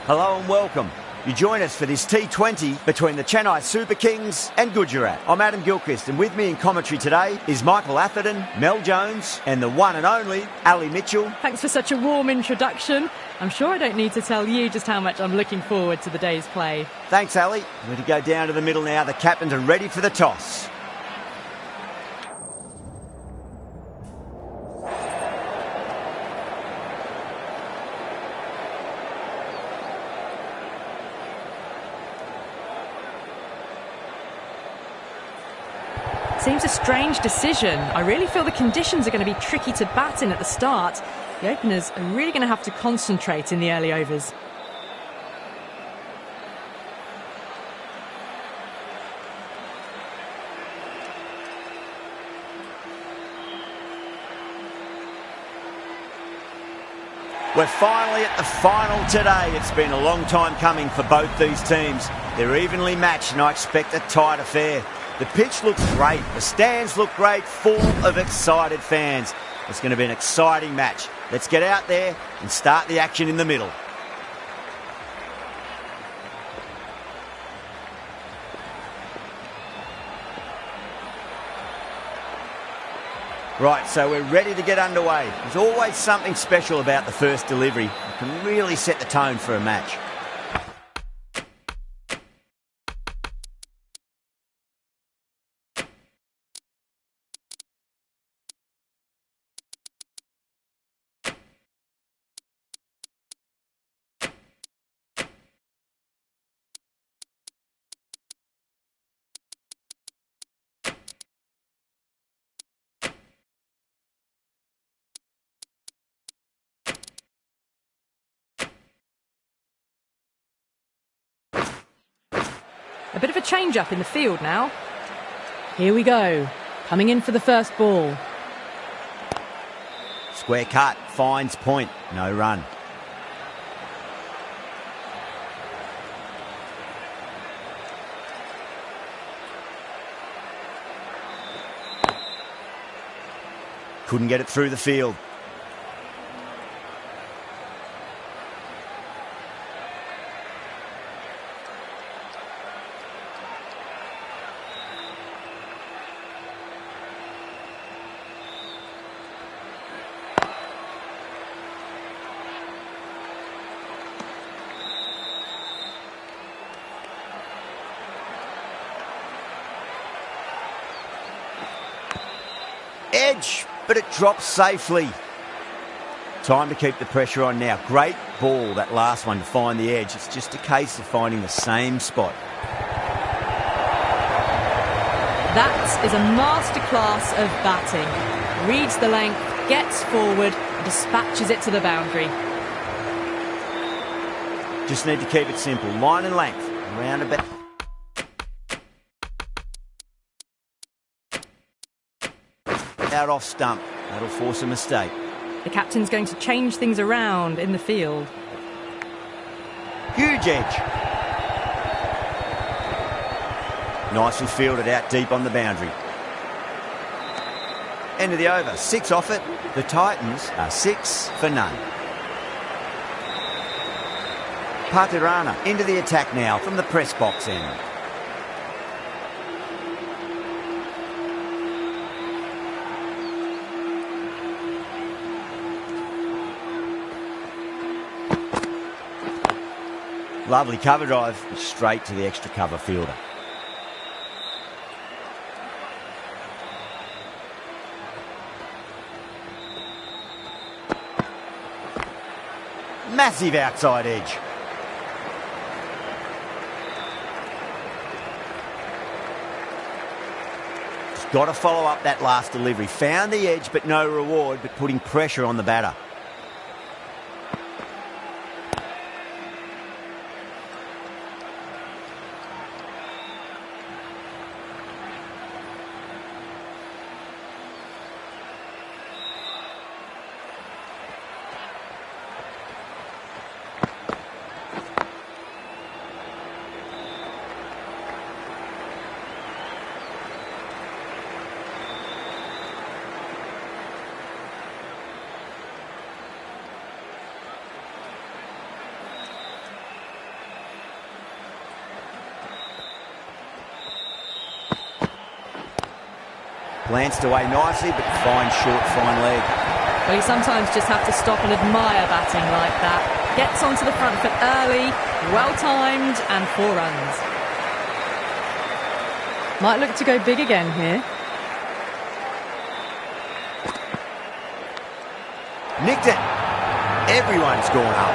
Hello and welcome. You join us for this T20 between the Chennai Super Kings and Gujarat. I'm Adam Gilchrist, and with me in commentary today is Michael Atherton, Mel Jones and the one and only Ali Mitchell. Thanks for such a warm introduction. I'm sure I don't need to tell you just how much I'm looking forward to the day's play. Thanks, Ali. We're to go down to the middle now. The captains are ready for the toss. Seems a strange decision. I really feel the conditions are going to be tricky to bat in at the start. The openers are really going to have to concentrate in the early overs. We're finally at the final today. It's been a long time coming for both these teams. They're evenly matched and I expect a tight affair. The pitch looks great, the stands look great, full of excited fans. It's going to be an exciting match. Let's get out there and start the action in the middle. Right, so we're ready to get underway. There's always something special about the first delivery. It can really set the tone for a match. A bit of a change-up in the field now. Here we go. Coming in for the first ball. Square cut, finds point, no run. Couldn't get it through the field. Edge, but it drops safely. Time to keep the pressure on now. Great ball, that last one, to find the edge. It's just a case of finding the same spot. That is a masterclass of batting. Reads the length, gets forward, and dispatches it to the boundary. Just need to keep it simple. Line and length, round about. Out off stump. That'll force a mistake. The captain's going to change things around in the field. Huge edge. Nicely fielded out deep on the boundary. End of the over. 6 off it. The Titans are 6 for none. Patirana into the attack now from the press box end. Lovely cover drive, straight to the extra cover fielder. Massive outside edge. Just got to follow up that last delivery. Found the edge, but no reward, but putting pressure on the batter. Glanced away nicely, but fine leg. Well, you sometimes just have to stop and admire batting like that. Gets onto the front foot early, well-timed, and 4 runs. Might look to go big again here. Nicked it. Everyone's gone up.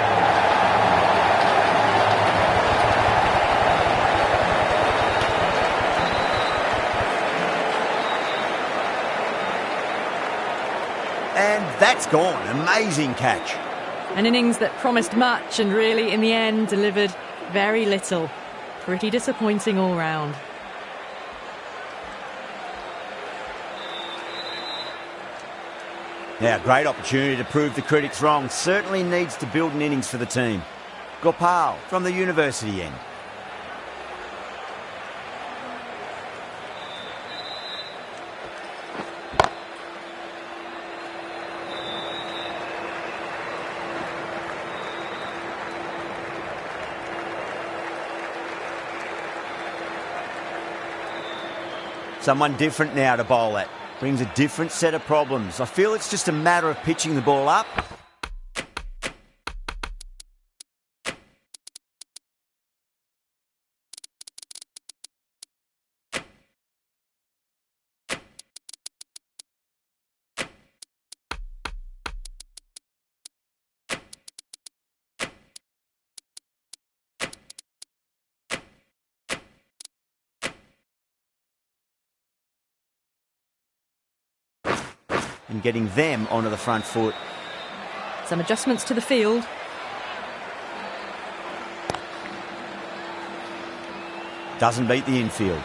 And that's gone. Amazing catch. An innings that promised much and really, in the end, delivered very little. Pretty disappointing all round. Now, great opportunity to prove the critics wrong. Certainly needs to build an innings for the team. Gopal from the university end. Someone different now to bowl at. Brings a different set of problems. I feel it's just a matter of pitching the ball up. And getting them onto the front foot. Some adjustments to the field. Doesn't beat the infield.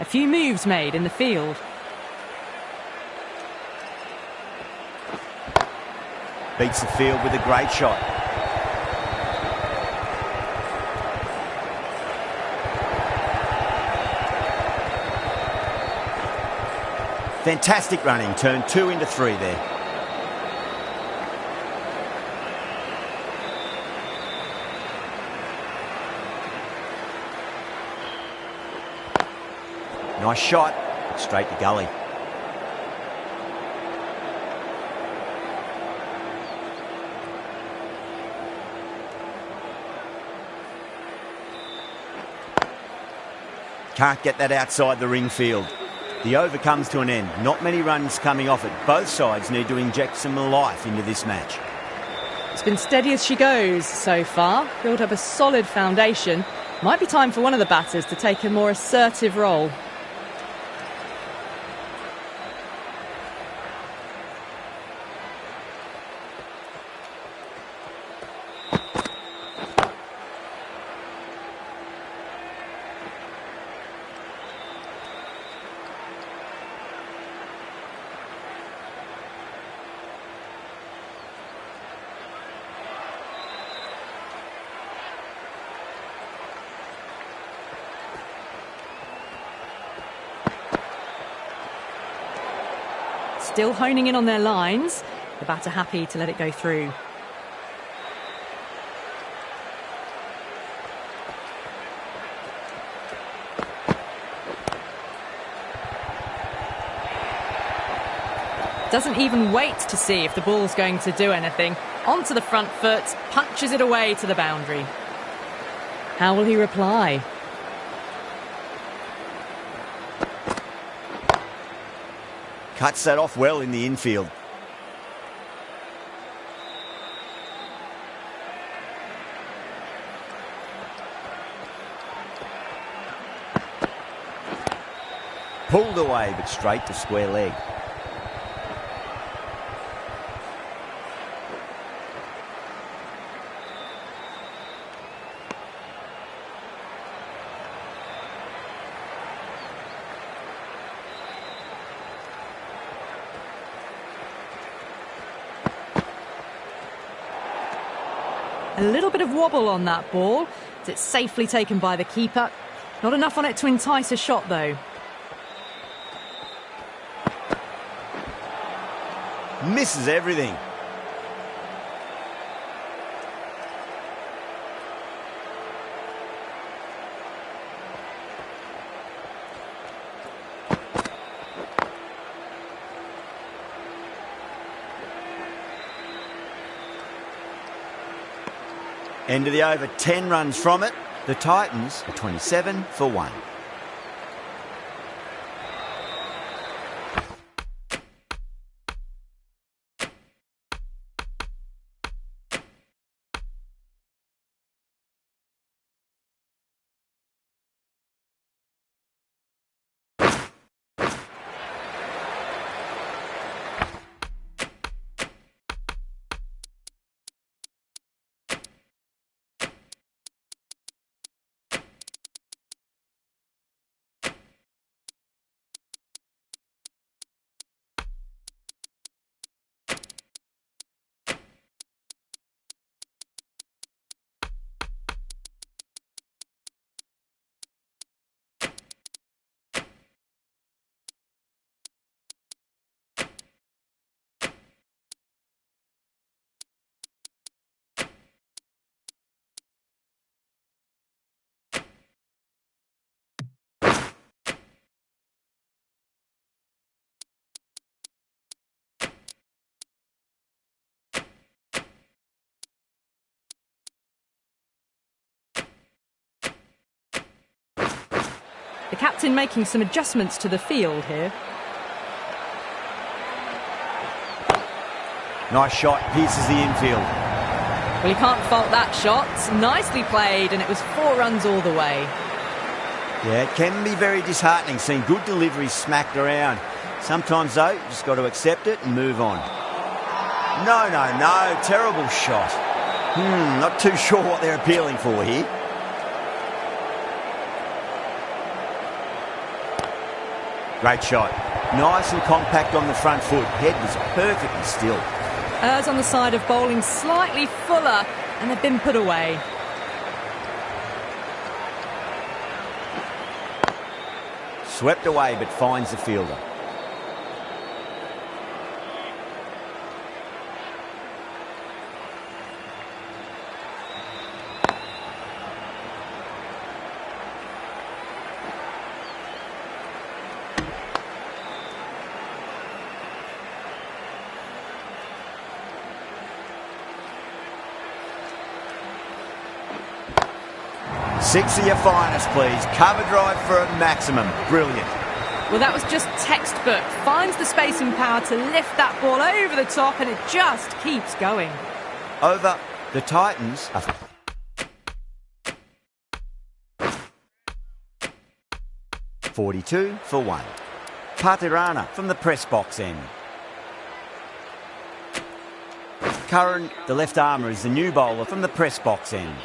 A few moves made in the field. Beats the field with a great shot. Fantastic running. Turned 2 into 3 there. Nice shot, straight to gully. Can't get that outside the ring field. The over comes to an end. Not many runs coming off it. Both sides need to inject some life into this match. It's been steady as she goes so far. Built up a solid foundation. Might be time for one of the batters to take a more assertive role. Still honing in on their lines. The batter happy to let it go through. Doesn't even wait to see if the ball's going to do anything. Onto the front foot, punches it away to the boundary. How will he reply? Cuts that off well in the infield. Pulled away, but straight to square leg. A little bit of wobble on that ball. It's safely taken by the keeper. Not enough on it to entice a shot, though. Misses everything. End of the over, 10 runs from it. The Titans are 27 for 1. The captain making some adjustments to the field here. Nice shot, pierces the infield. Well, you can't fault that shot. Nicely played, and it was 4 runs all the way. Yeah, it can be very disheartening seeing good deliveries smacked around. Sometimes, though, you just got to accept it and move on. No, terrible shot. Not too sure what they're appealing for here. Great shot. Nice and compact on the front foot. Head was perfectly still. Errs on the side of bowling slightly fuller, and they've been put away. Swept away, but finds the fielder. Six of your finest, please. Cover drive for a maximum. Brilliant. Well, that was just textbook. Finds the space and power to lift that ball over the top, and it just keeps going. Over. The Titans are 42 for 1. Patirana from the press box end. Curran, the left armour, is the new bowler from the press box end.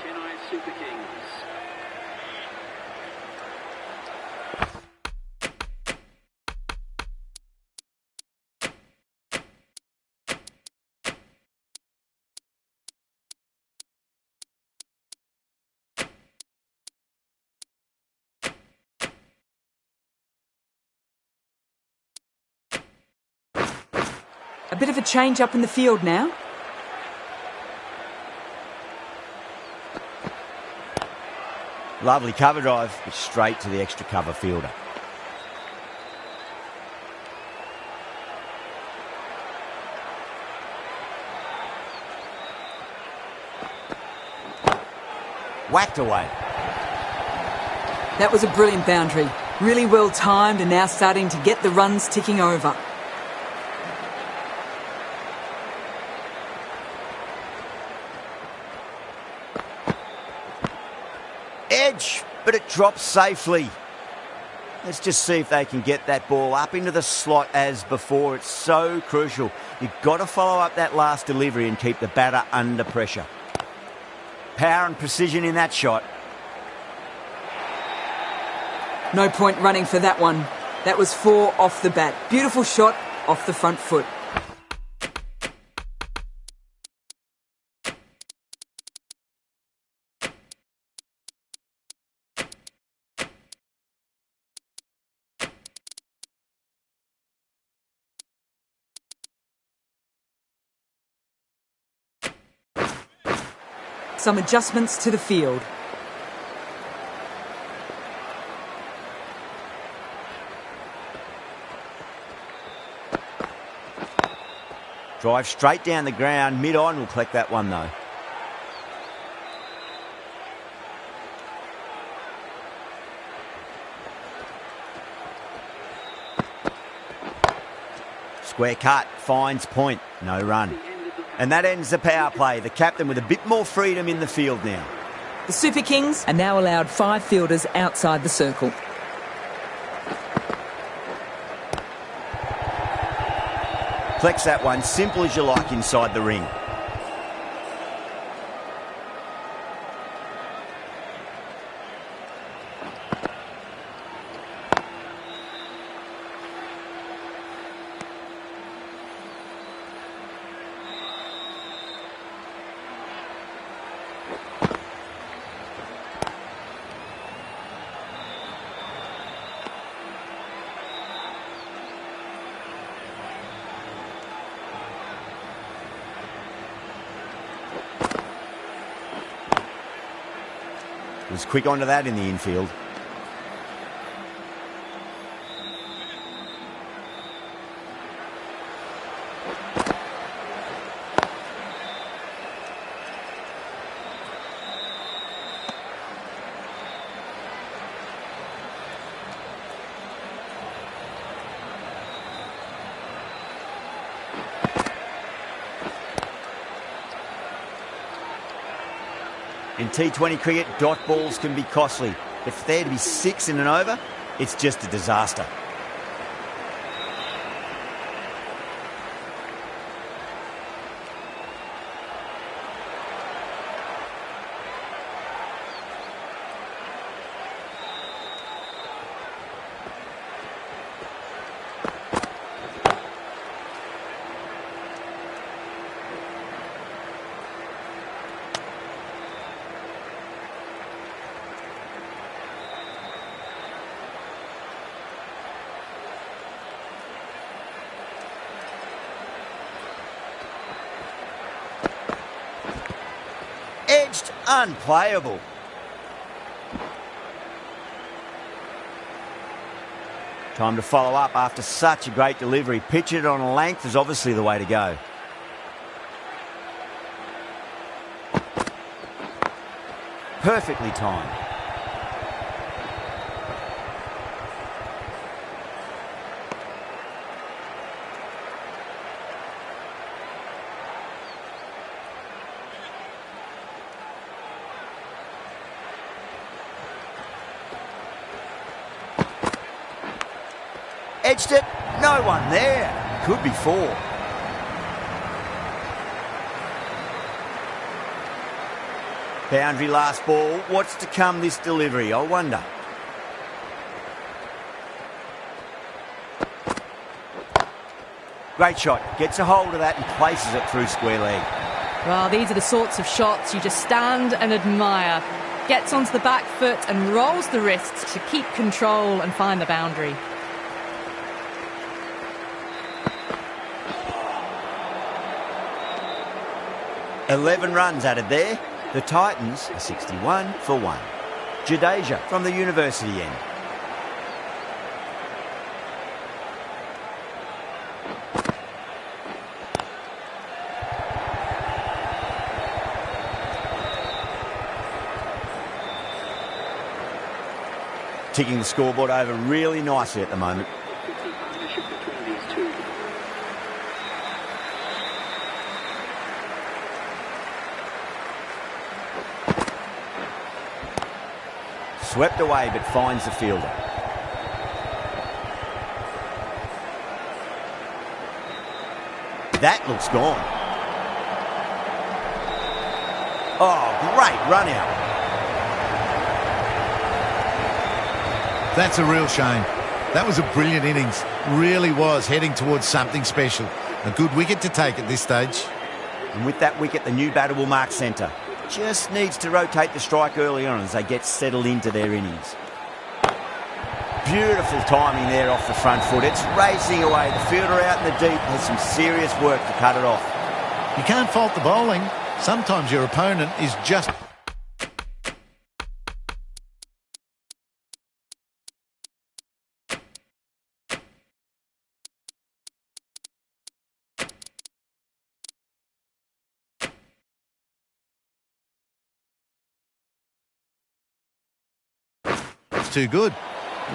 A bit of a change up in the field now. Lovely cover drive, but straight to the extra cover fielder. Whacked away. That was a brilliant boundary. Really well timed and now starting to get the runs ticking over. Edge, but it drops safely. Let's just see if they can get that ball up into the slot as before. It's so crucial. You've got to follow up that last delivery and keep the batter under pressure. Power and precision in that shot. No point running for that one. That was 4 off the bat. Beautiful shot off the front foot. some adjustments to the field. Drive straight down the ground. Mid-on will collect that one, though. Square cut, finds point, no run. And that ends the power play. The captain with a bit more freedom in the field now. The Super Kings are now allowed 5 fielders outside the circle. Flex that one, simple as you like inside the ring. Was quick onto that in the infield. In T20 cricket, dot balls can be costly. If they're to be 6 in an over, it's just a disaster. Edged, unplayable. Time to follow up after such a great delivery. Pitch it on a length is obviously the way to go. Perfectly timed. Edged it, no one there. Could be 4. Boundary last ball. What's to come this delivery, I wonder. Great shot. Gets a hold of that and places it through square leg. Well, these are the sorts of shots you just stand and admire. Gets onto the back foot and rolls the wrists to keep control and find the boundary. "11 runs added there. The Titans are 61 for 1. Jadeja from the university end. Ticking the scoreboard over really nicely at the moment. Swept away but finds the fielder. That looks gone. Oh, great run out. That's a real shame. That was a brilliant innings. Really was heading towards something special. A good wicket to take at this stage. And with that wicket, the new batter will mark centre. Just needs to rotate the strike early on as they get settled into their innings. Beautiful timing there off the front foot. It's racing away. The fielder out in the deep has some serious work to cut it off. You can't fault the bowling. Sometimes your opponent is just... too good.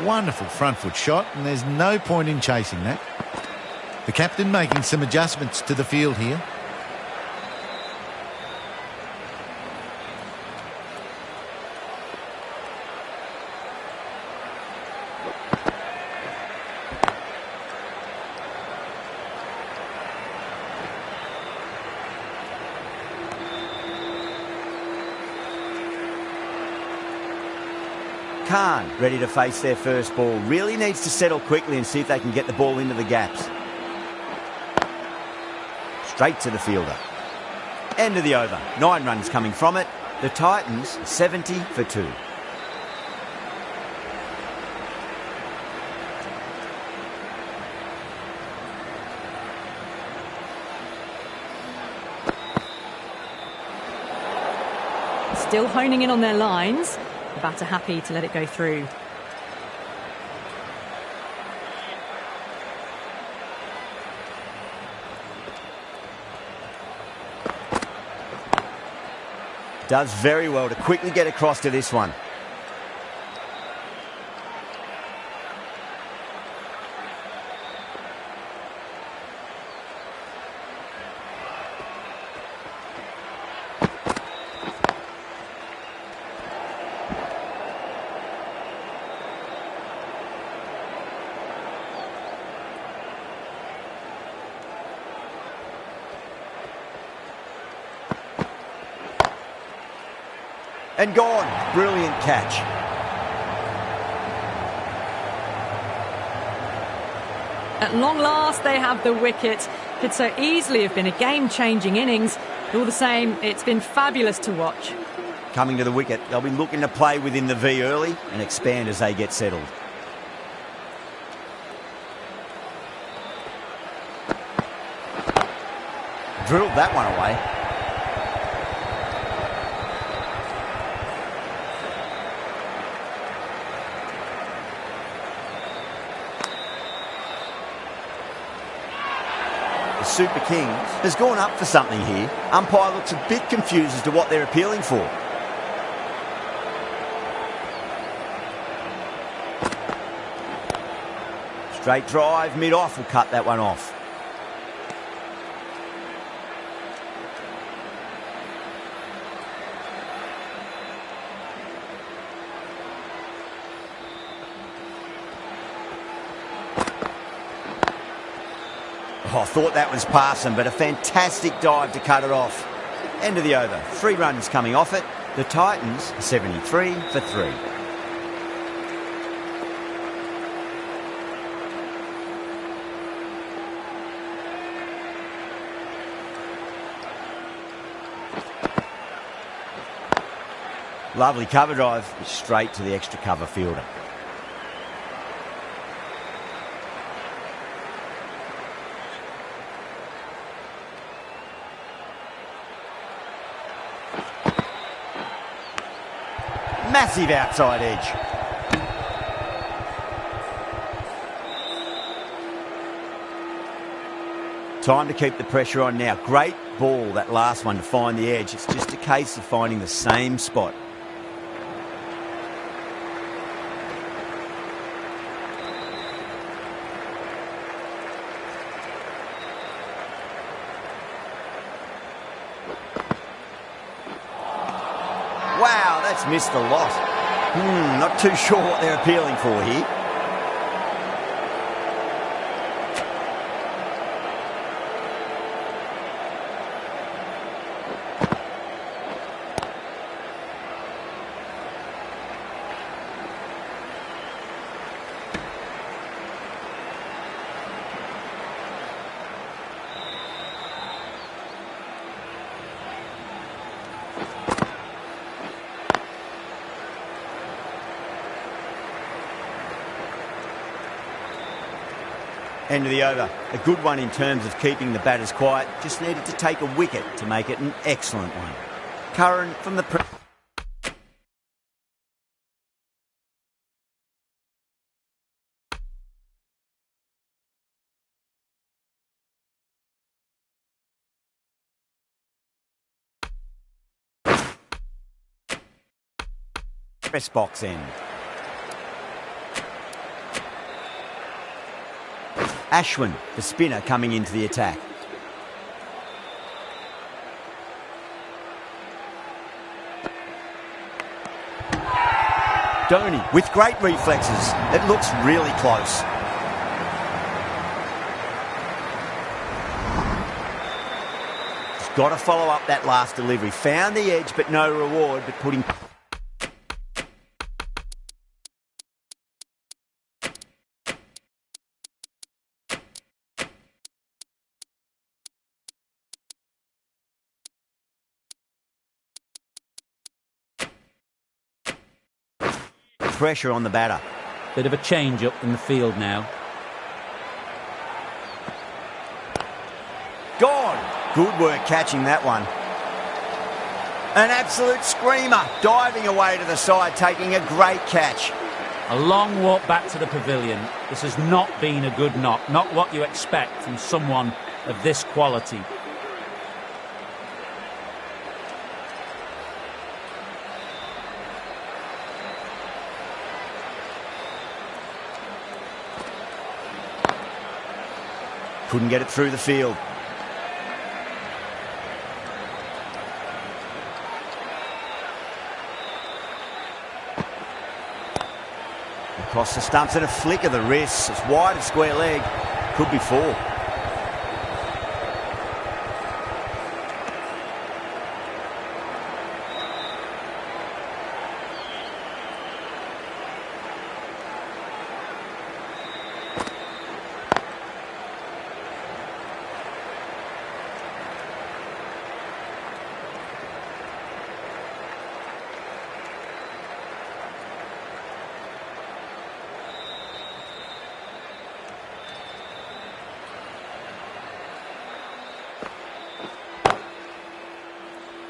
Wonderful front foot shot, and there's no point in chasing that. The captain making some adjustments to the field here. Khan ready to face their first ball. Really needs to settle quickly and see if they can get the ball into the gaps. Straight to the fielder. End of the over. 9 runs coming from it. The Titans 70 for 2. Still honing in on their lines. The batter happy to let it go through. Does very well to quickly get across to this one. And gone. Brilliant catch. At long last, they have the wicket. Could so easily have been a game-changing innings. All the same, it's been fabulous to watch. Coming to the wicket, they'll be looking to play within the V early and expand as they get settled. Drilled that one away. Super King has gone up for something here. Umpire looks a bit confused as to what they're appealing for. Straight drive, mid-off will cut that one off. Oh, I thought that was passing, but a fantastic dive to cut it off. End of the over. 3 runs coming off it. The Titans 73 for 3. Lovely cover drive, straight to the extra cover fielder. Massive outside edge. Time to keep the pressure on now. Great ball, that last one, to find the edge. It's just a case of finding the same spot. Wow, that's missed a lot. Not too sure what they're appealing for here. End of the over. A good one in terms of keeping the batters quiet. Just needed to take a wicket to make it an excellent one. Curran from the press box end. Ashwin, the spinner, coming into the attack. Dhoni with great reflexes. It looks really close. He's got to follow up that last delivery. Found the edge, but no reward, but putting pressure on the batter. Bit of a change up in the field now. Gone. Good work catching that one. An absolute screamer. Diving away to the side, taking a great catch. A long walk back to the pavilion. This has not been a good knock. Not what you expect from someone of this quality. Couldn't get it through the field. Across the stumps and a flick of the wrist. It's wide of square leg. Could be four.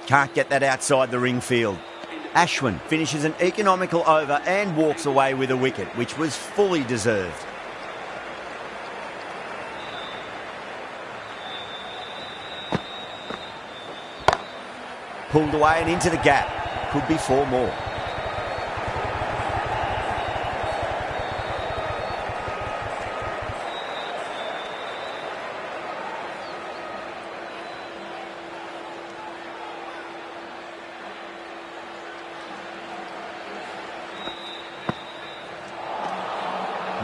Can't get that outside the ring field. Ashwin finishes an economical over and walks away with a wicket, which was fully deserved. Pulled away and into the gap. Could be four more.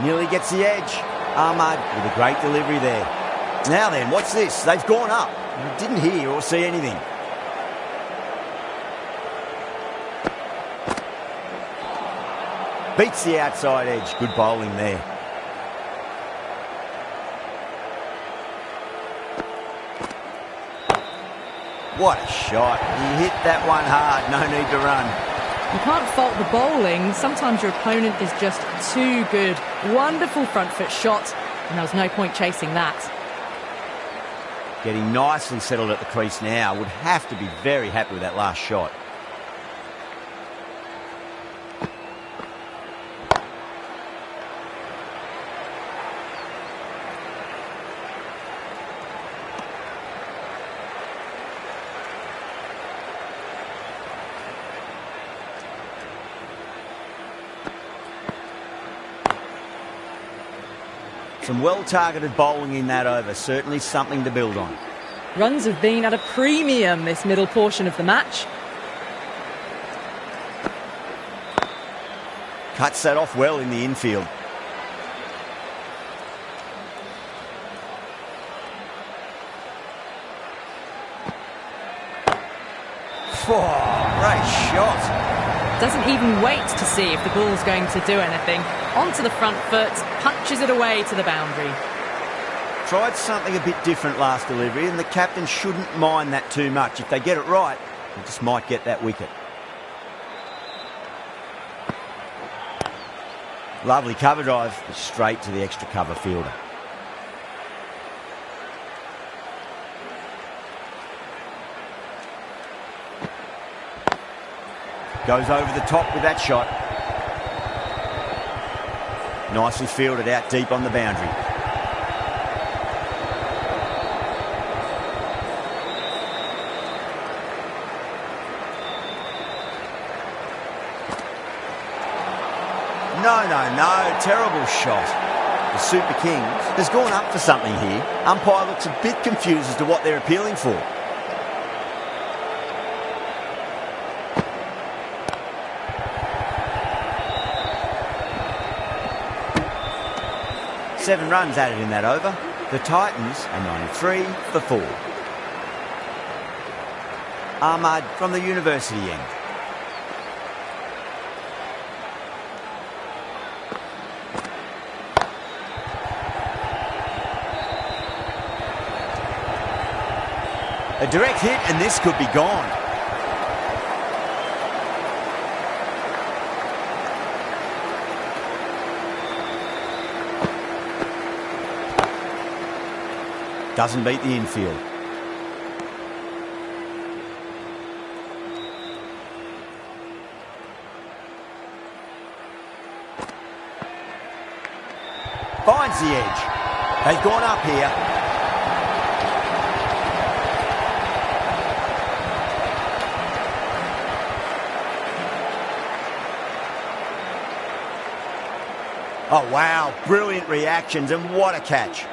Nearly gets the edge. Ahmad with a great delivery there. Now then, what's this? They've gone up. Didn't hear or see anything. Beats the outside edge. Good bowling there. What a shot. He hit that one hard. No need to run. You can't fault the bowling. Sometimes your opponent is just too good. Wonderful front foot shot, and there was no point chasing that. Getting nicely settled at the crease now. Would have to be very happy with that last shot. Some well-targeted bowling in that over. Certainly something to build on. Runs have been at a premium this middle portion of the match. Cuts that off well in the infield. Great shot. Doesn't even wait to see if the ball's going to do anything. Onto the front foot, punches it away to the boundary. Tried something a bit different last delivery, and the captain shouldn't mind that too much. If they get it right, they just might get that wicket. Lovely cover drive, straight to the extra cover fielder. Goes over the top with that shot. Nicely fielded out deep on the boundary. No. Terrible shot. The Super Kings has gone up for something here. Umpire looks a bit confused as to what they're appealing for. Seven runs added in that over. The Titans are 93 for 4. Ahmad from the university end. A direct hit, and this could be gone. Doesn't beat the infield. Finds the edge. They've gone up here. Oh, wow. Brilliant reactions, and what a catch.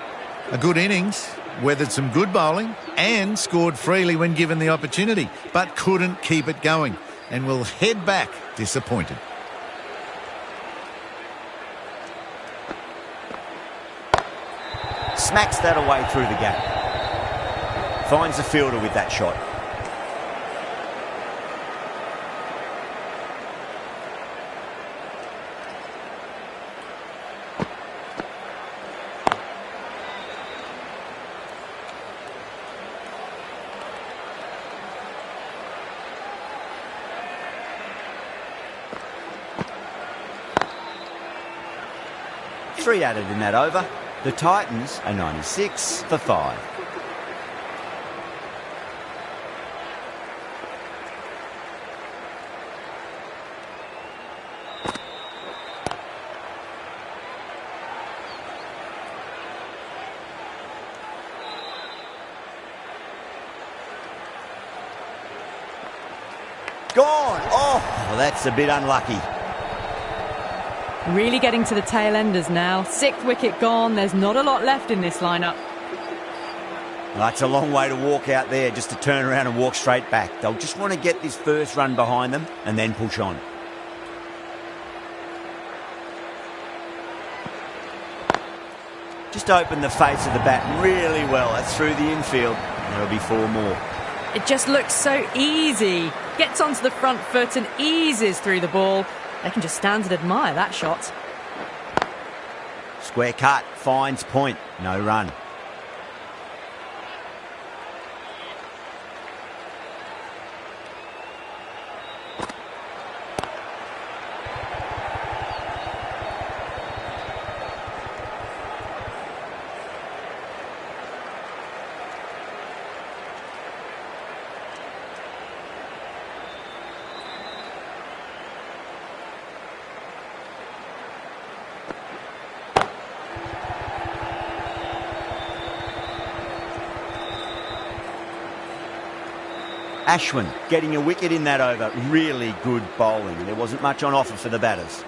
A good innings, weathered some good bowling and scored freely when given the opportunity, but couldn't keep it going and will head back disappointed. Smacks that away through the gap. Finds the fielder with that shot. Three added in that over. The Titans are 96 for 5. Gone! Oh, that's a bit unlucky. Really getting to the tail enders now. 6th wicket gone. There's not a lot left in this lineup. That's a long way to walk out there just to turn around and walk straight back. They'll just want to get this first run behind them and then push on. Just opened the face of the bat really well. That's through the infield. There'll be 4 more. It just looks so easy. Gets onto the front foot and eases through the ball. They can just stand and admire that shot. Square cut, finds point, no run. Ashwin getting a wicket in that over. Really good bowling. There wasn't much on offer for the batters.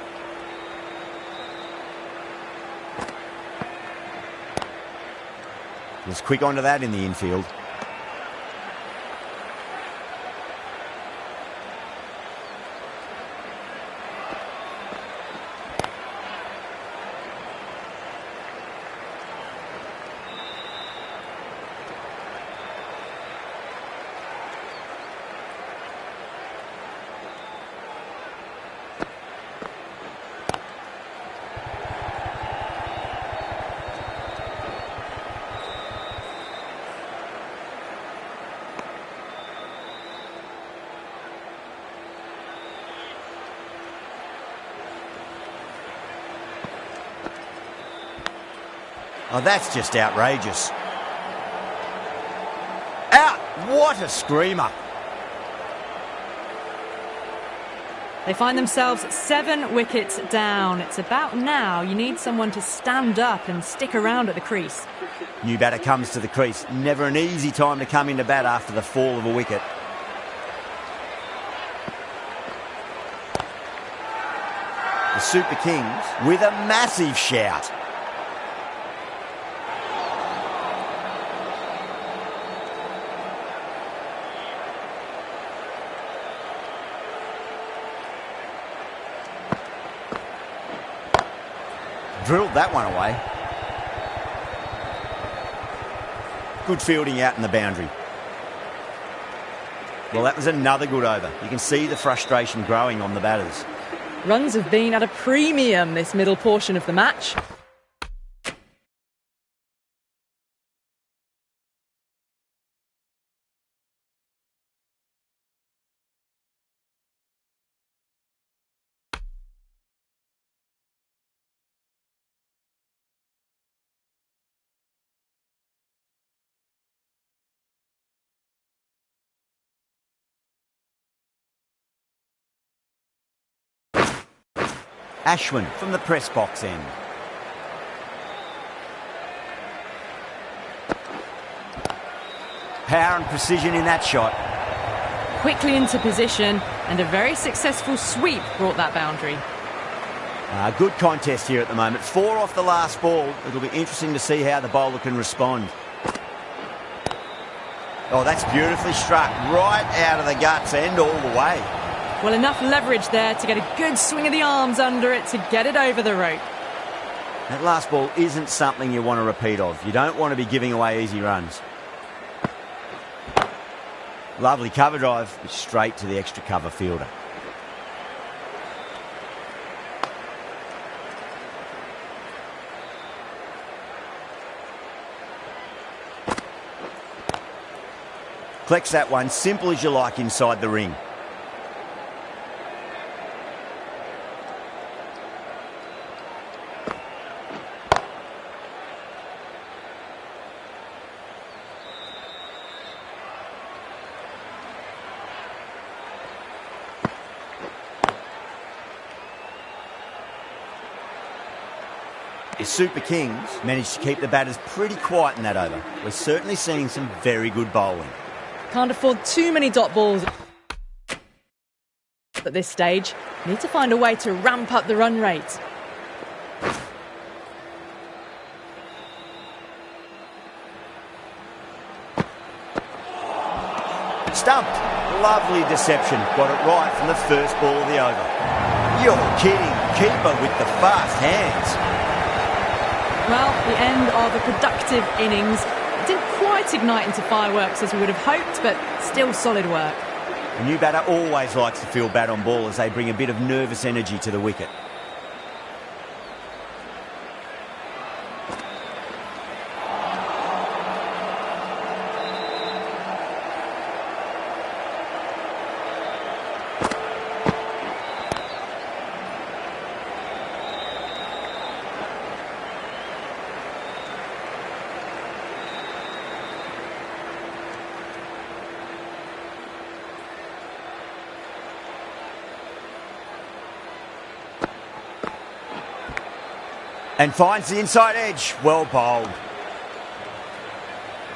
Was quick onto that in the infield. Oh, that's just outrageous. Out! What a screamer. They find themselves 7 wickets down. It's about now you need someone to stand up and stick around at the crease. New batter comes to the crease. Never an easy time to come into bat after the fall of a wicket. The Super Kings with a massive shout. Drilled that one away. Good fielding out in the boundary. Well, that was another good over. You can see the frustration growing on the batters. Runs have been at a premium this middle portion of the match. Ashwin from the press box end. Power and precision in that shot. Quickly into position, and a very successful sweep brought that boundary. Good contest here at the moment. 4 off the last ball. It'll be interesting to see how the bowler can respond. Oh, that's beautifully struck. Right out of the guts and all the way. Well, enough leverage there to get a good swing of the arms under it to get it over the rope. That last ball isn't something you want to repeat of. You don't want to be giving away easy runs. Lovely cover drive, straight to the extra cover fielder. Collects that one, simple as you like inside the ring. The Super Kings managed to keep the batters pretty quiet in that over. We're certainly seeing some very good bowling. Can't afford too many dot balls at this stage. Need to find a way to ramp up the run rate. Stumped. Lovely deception. Got it right from the first ball of the over. You're kidding. Keeper with the fast hands. Well, the end of a productive innings. It didn't quite ignite into fireworks as we would have hoped, but still solid work. A new batter always likes to feel bat on ball as they bring a bit of nervous energy to the wicket. And finds the inside edge. Well bowled.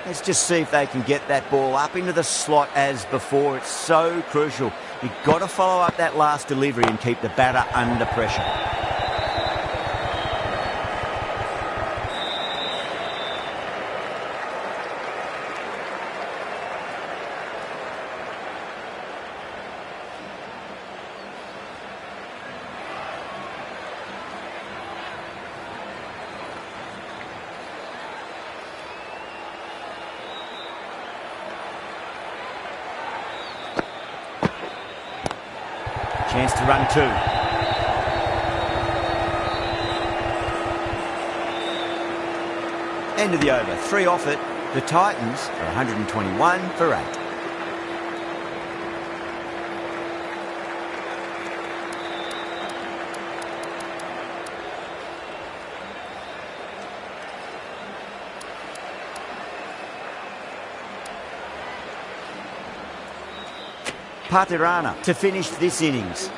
Let's just see if they can get that ball up into the slot as before. It's so crucial. You've got to follow up that last delivery and keep the batter under pressure. Chance to run 2. End of the over. 3 off it. The Titans are 121 for 8. Patirana to finish this innings.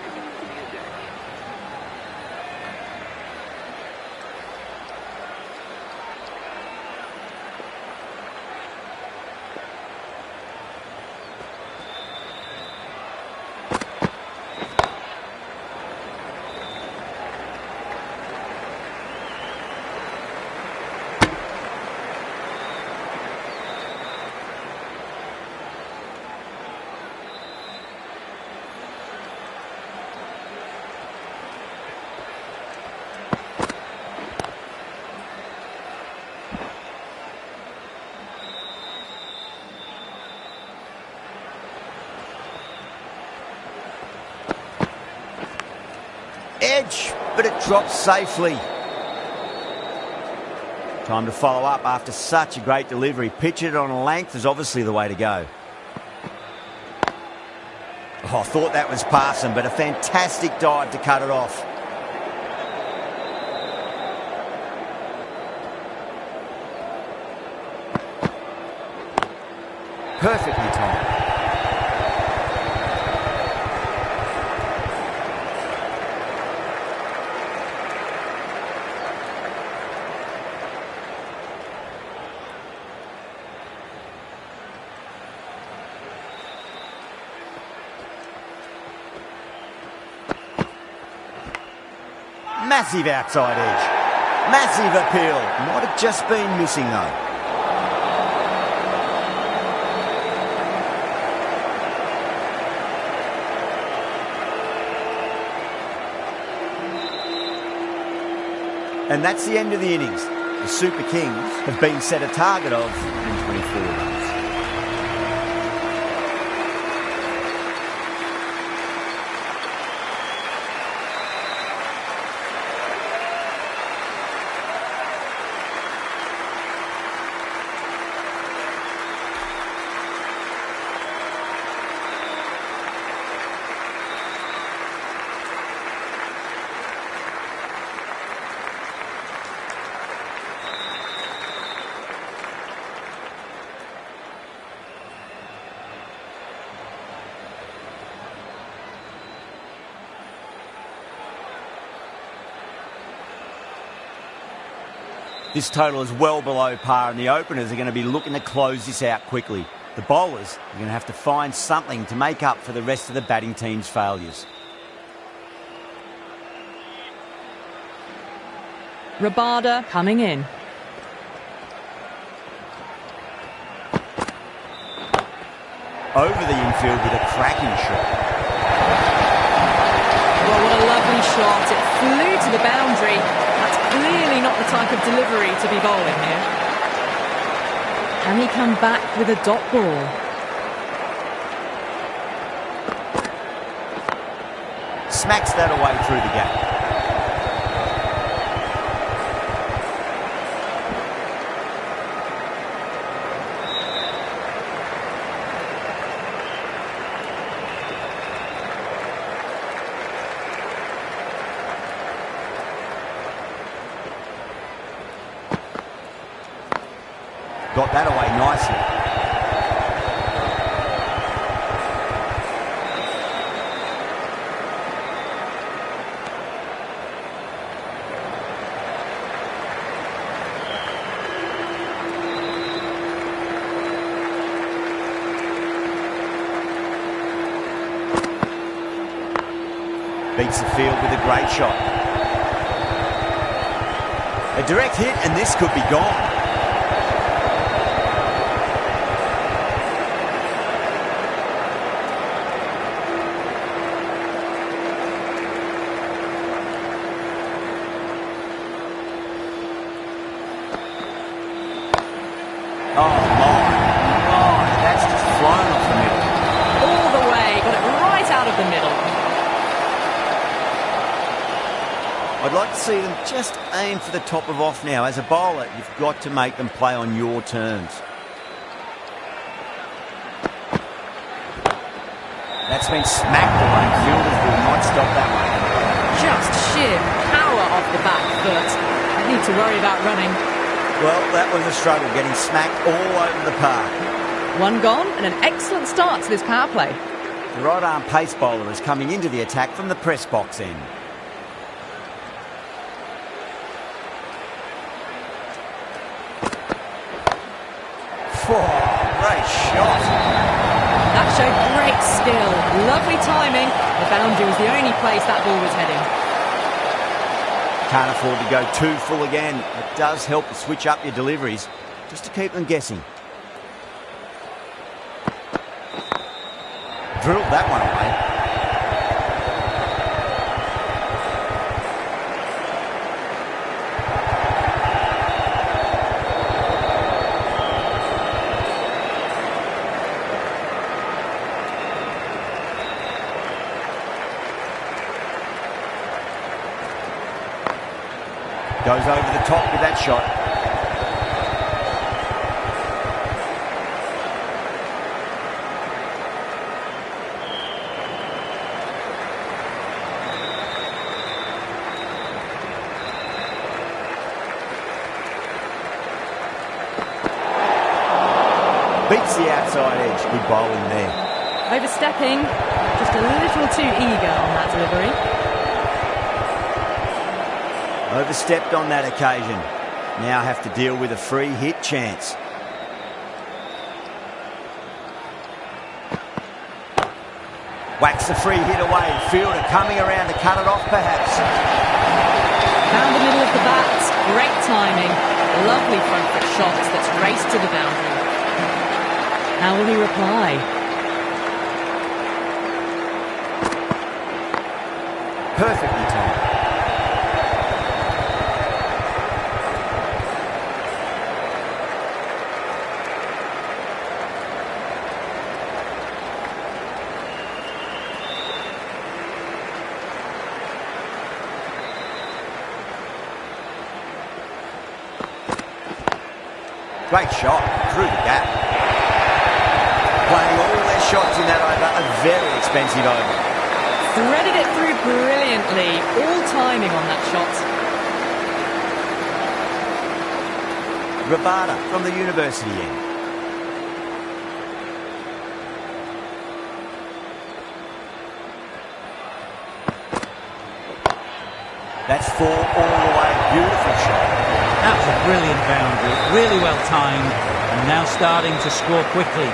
Edge, but it drops safely. Time to follow up after such a great delivery. Pitch it on a length is obviously the way to go. Oh, I thought that was passing, but a fantastic dive to cut it off. Perfectly timed. Massive outside edge. Massive appeal. Might have just been missing though. And that's the end of the innings. The Super Kings have been set a target of 124 runs. This total is well below par, and the openers are going to be looking to close this out quickly. The bowlers are going to have to find something to make up for the rest of the batting team's failures. Rabada coming in. Over the infield with a cracking shot. Well, what a lovely shot. It flew to the boundary. That's clearly not the type of delivery to be bowling here. Can he come back with a dot ball? Smacks that away through the gap. Got that away nicely. Beats the field with a great shot. A direct hit and this could be gone. Oh my, that's just flown off the middle. All the way, got it right out of the middle. I'd like to see them just aim for the top of off now. As a bowler, you've got to make them play on your terms. That's been smacked away. Fielders will not stop that one. Just sheer power off the back foot. I need to worry about running. Well, that was a struggle, getting smacked all over the park. One gone and an excellent start to this power play. The right-arm pace bowler is coming into the attack from the press box end. Oh, great shot. That showed great skill. Lovely timing. The boundary was the only place that ball was heading. Can't afford to go too full again. It does help to switch up your deliveries just to keep them guessing. Drilled that one away. Goes over the top with that shot. Beats the outside edge. Good bowling there. Overstepping, just a little too eager on that delivery. Overstepped on that occasion. Now have to deal with a free hit chance. Whacks the free hit away. Fielder coming around to cut it off perhaps. Found the middle of the bat. Great timing. Lovely front foot shot that's raced to the boundary. How will he reply? Perfectly timed. Great shot through the gap. Playing all their shots in that over, a very expensive over. Threaded it through brilliantly. All timing on that shot. Rabada from the university end. That's 4 all the way. Beautiful shot. That was a brilliant boundary. Really well timed. And now starting to score quickly.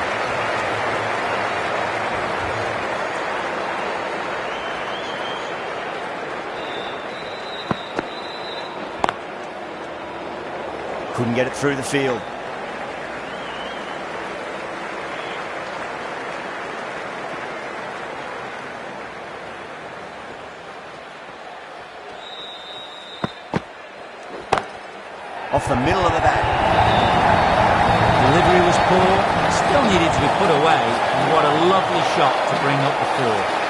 Couldn't get it through the field. Off the middle of the bat. Delivery was poor, still needed to be put away, and what a lovely shot to bring up the 4.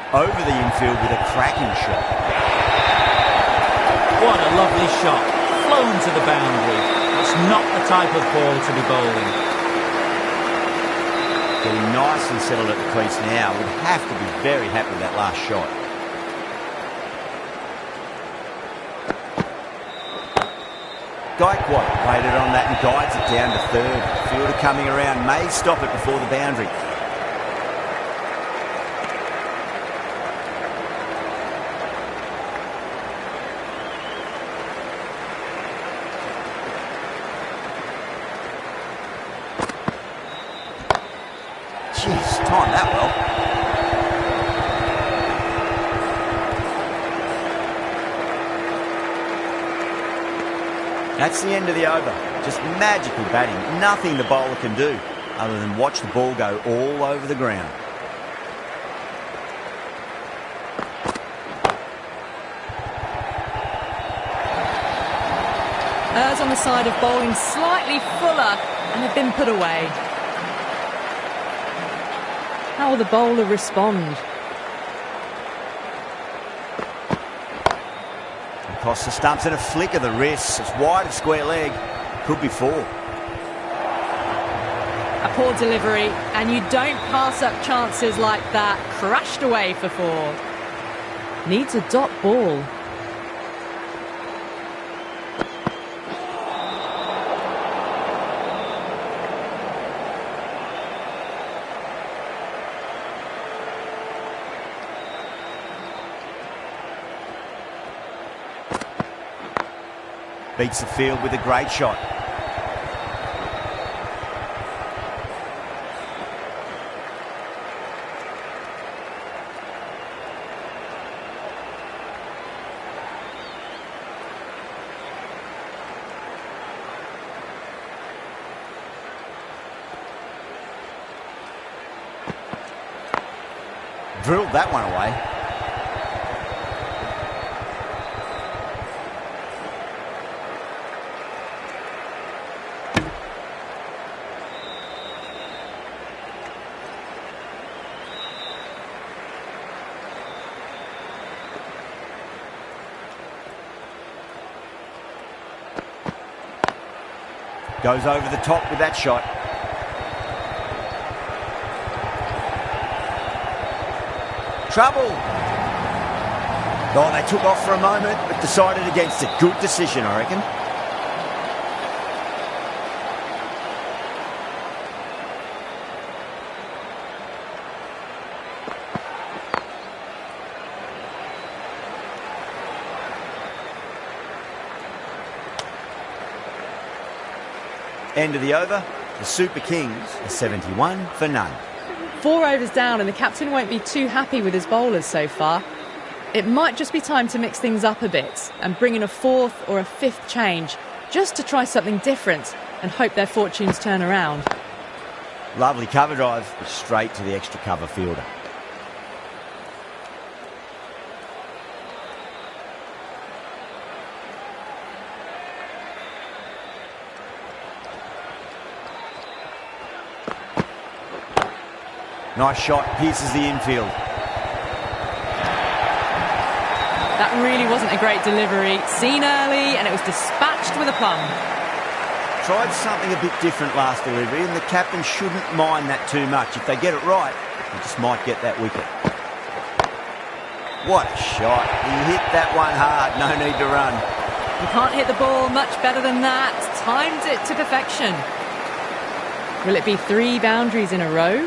Over the infield with a cracking shot. What a lovely shot, flown to the boundary. It's not the type of ball to be bowling. Getting nicely settled at the crease now. Would have to be very happy with that last shot. Gaikwad waited on that and guides it down to third. Fielder coming around, may stop it before the boundary. Jeez, timed that well. That's the end of the over. Just magical batting. Nothing the bowler can do other than watch the ball go all over the ground. Errs on the side of bowling slightly fuller and have been put away. How will the bowler respond? Across the stumps and a flick of the wrist. It's wide of square leg. Could be 4. A poor delivery, and you don't pass up chances like that. Crashed away for 4. Needs a dot ball. Beats the field with a great shot. Drilled that one away. Goes over the top with that shot. Trouble. Oh, they took off for a moment, but decided against it. Good decision, I reckon. End of the over. The Super Kings are 71 for none. 4 overs down and the captain won't be too happy with his bowlers so far. It might just be time to mix things up a bit and bring in a 4th or a 5th change just to try something different and hope their fortunes turn around. Lovely cover drive, straight to the extra cover fielder. Nice shot, pierces the infield. That really wasn't a great delivery. Seen early and it was dispatched with a plum. Tried something a bit different last delivery and the captain shouldn't mind that too much. If they get it right, they just might get that wicket. What a shot. He hit that one hard, no need to run. You can't hit the ball much better than that. Timed it to perfection. Will it be 3 boundaries in a row?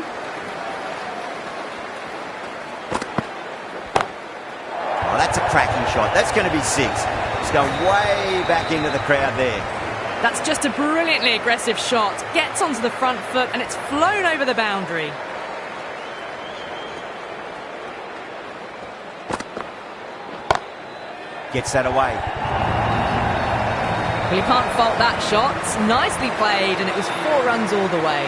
Oh, that's a cracking shot. That's going to be 6. It's going way back into the crowd there. That's just a brilliantly aggressive shot. Gets onto the front foot and it's flown over the boundary. Gets that away. Well, you can't fault that shot. Nicely played and it was 4 runs all the way.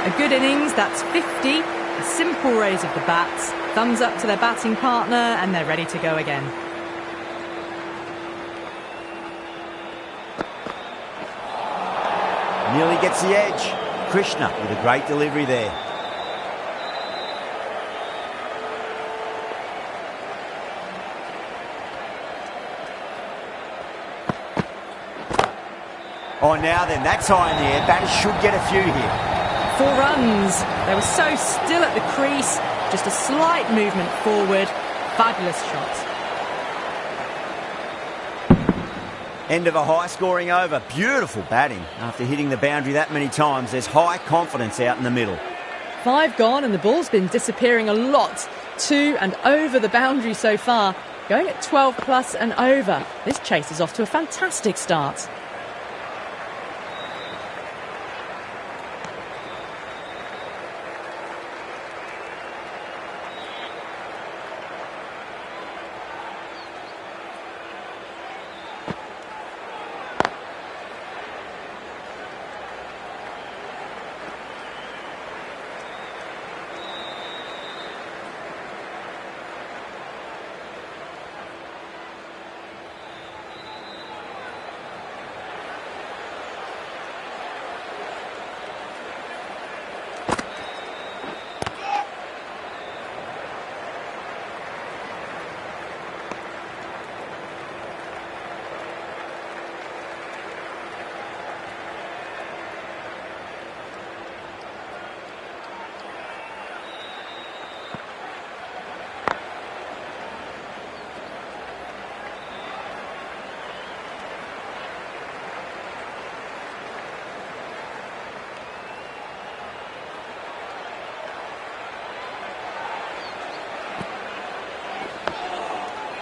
A good innings, that's 50. A simple raise of the bats. Thumbs up to their batting partner and they're ready to go again. Nearly gets the edge. Krishna with a great delivery there. Oh, now then, that's high in the air. Batters should get a few here. 4 runs. They were so still at the crease. Just a slight movement forward. Fabulous shot. End of a high-scoring over. Beautiful batting. After hitting the boundary that many times, there's high confidence out in the middle. 5 gone and the ball's been disappearing a lot to and over the boundary so far. Going at 12 plus and over. This chase is off to a fantastic start.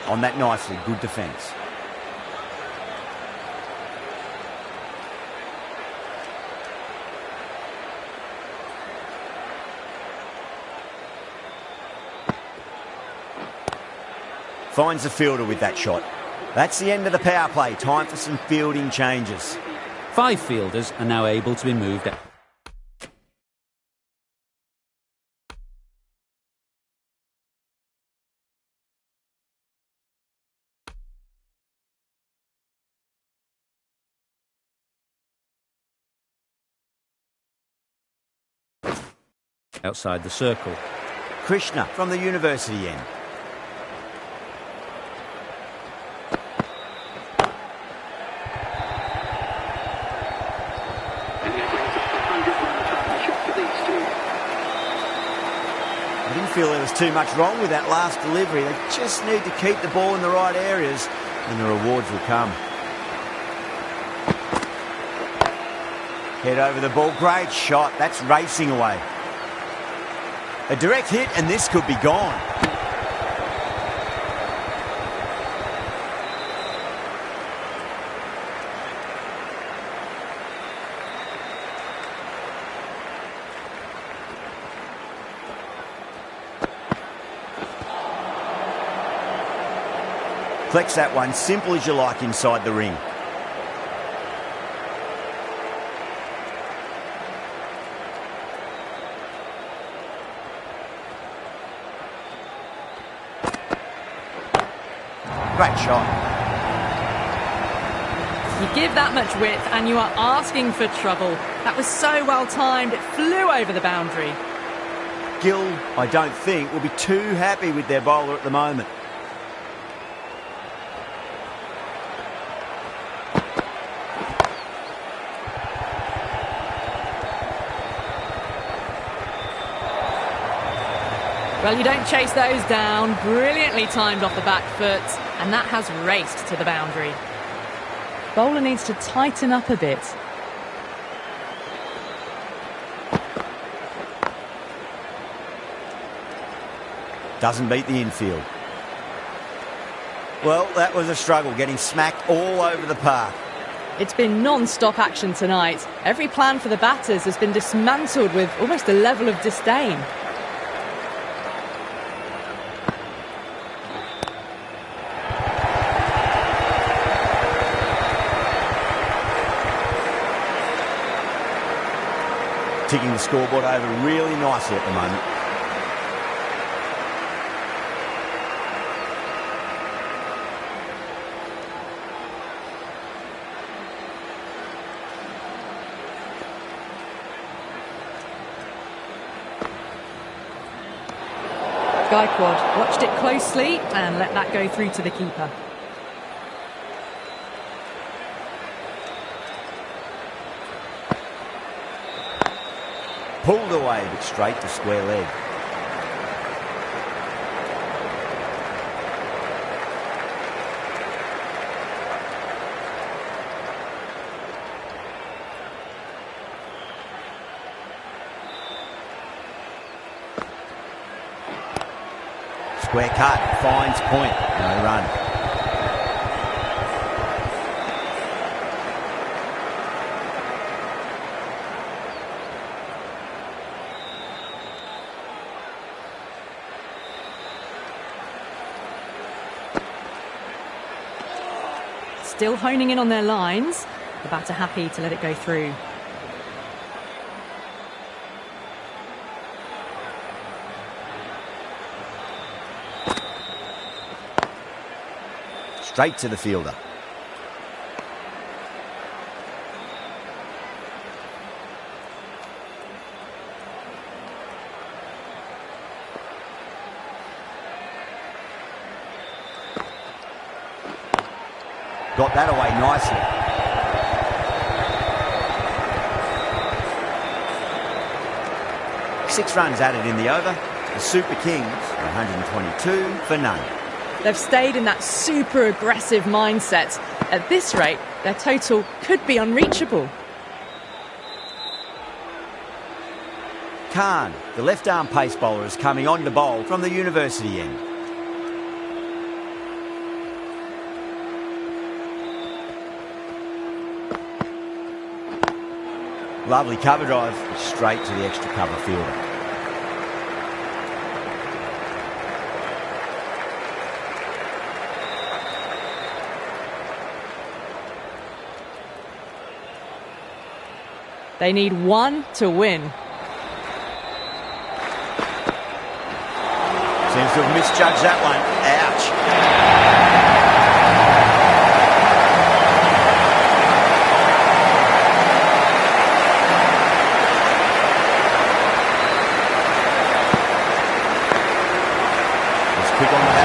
On that nicely, good defence. Finds the fielder with that shot. That's the end of the power play. Time for some fielding changes. 5 fielders are now able to be moved out. Outside the circle. Krishna from the university end. feel there was too much wrong with that last delivery. They just need to keep the ball in the right areas and the rewards will come. Head over the ball. Great shot. That's racing away. A direct hit and this could be gone. Flex that one, simple as you like inside the ring. Great shot. You give that much width and you are asking for trouble. That was so well timed, it flew over the boundary. Gill, I don't think, will be too happy with their bowler at the moment. Well, you don't chase those down. Brilliantly timed off the back foot, and that has raced to the boundary. Bowler needs to tighten up a bit. Doesn't beat the infield. Well, that was a struggle, getting smacked all over the park. It's been non-stop action tonight. Every plan for the batters has been dismantled with almost a level of disdain. Ticking the scoreboard over really nicely at the moment. Gaikwad watched it closely and let that go through to the keeper. Pulled away, but straight to square leg. Square cut, finds point, no run. Still honing in on their lines. The batter happy to let it go through. Straight to the fielder. Got that away nicely. Six runs added in the over. The Super Kings are 122 for none. They've stayed in that super aggressive mindset. At this rate, their total could be unreachable. Khan, the left-arm pace bowler, is coming on to bowl from the university end. Lovely cover drive, straight to the extra cover fielder. They need one to win. Seems to have misjudged that one. Ouch. Quick on the